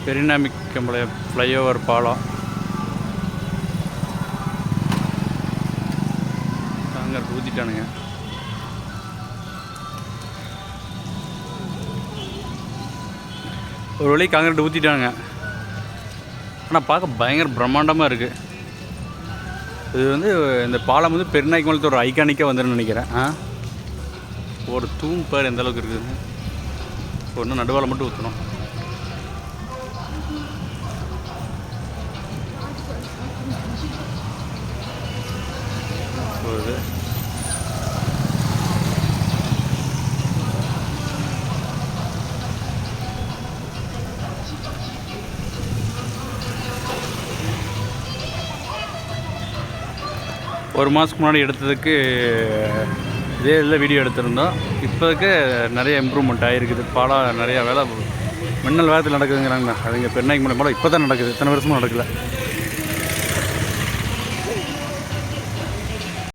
Periyanaickenpalayam flyover பாலம் அங்கே ஊற்றிட்டானுங்க. ஒரு வழி காங்கிரீட் ஊற்றிட்டாங்க. ஆனால் பார்க்க பயங்கர பிரம்மாண்டமாக இருக்குது. இது வந்து இந்த பாலம் வந்து பெரியநாயக்கம்பாளையத்து ஒரு ஐகானிக்காக வந்துடுன்னு நினைக்கிறேன். ஒரு தூண் பார் எந்த அளவுக்கு இருக்குதுன்னு. ஒன்று நடுவால் மட்டும் ஊற்றணும். இது ஒரு மாதத்துக்கு முன்னாடி எடுத்ததுக்கு இதே இதில் வீடியோ எடுத்திருந்தோம். இப்போதுக்கு நிறைய இம்ப்ரூவ்மெண்ட் ஆகிருக்குது. பாலம் நிறையா வேலை மின்னல் வேகத்தில் நடக்குதுங்கிறாங்க. அது இங்கே பெரியநாயக்கம்பாளையம் பாலம் இப்போ தான் நடக்குது, இத்தனை வருஷமும் நடக்கல.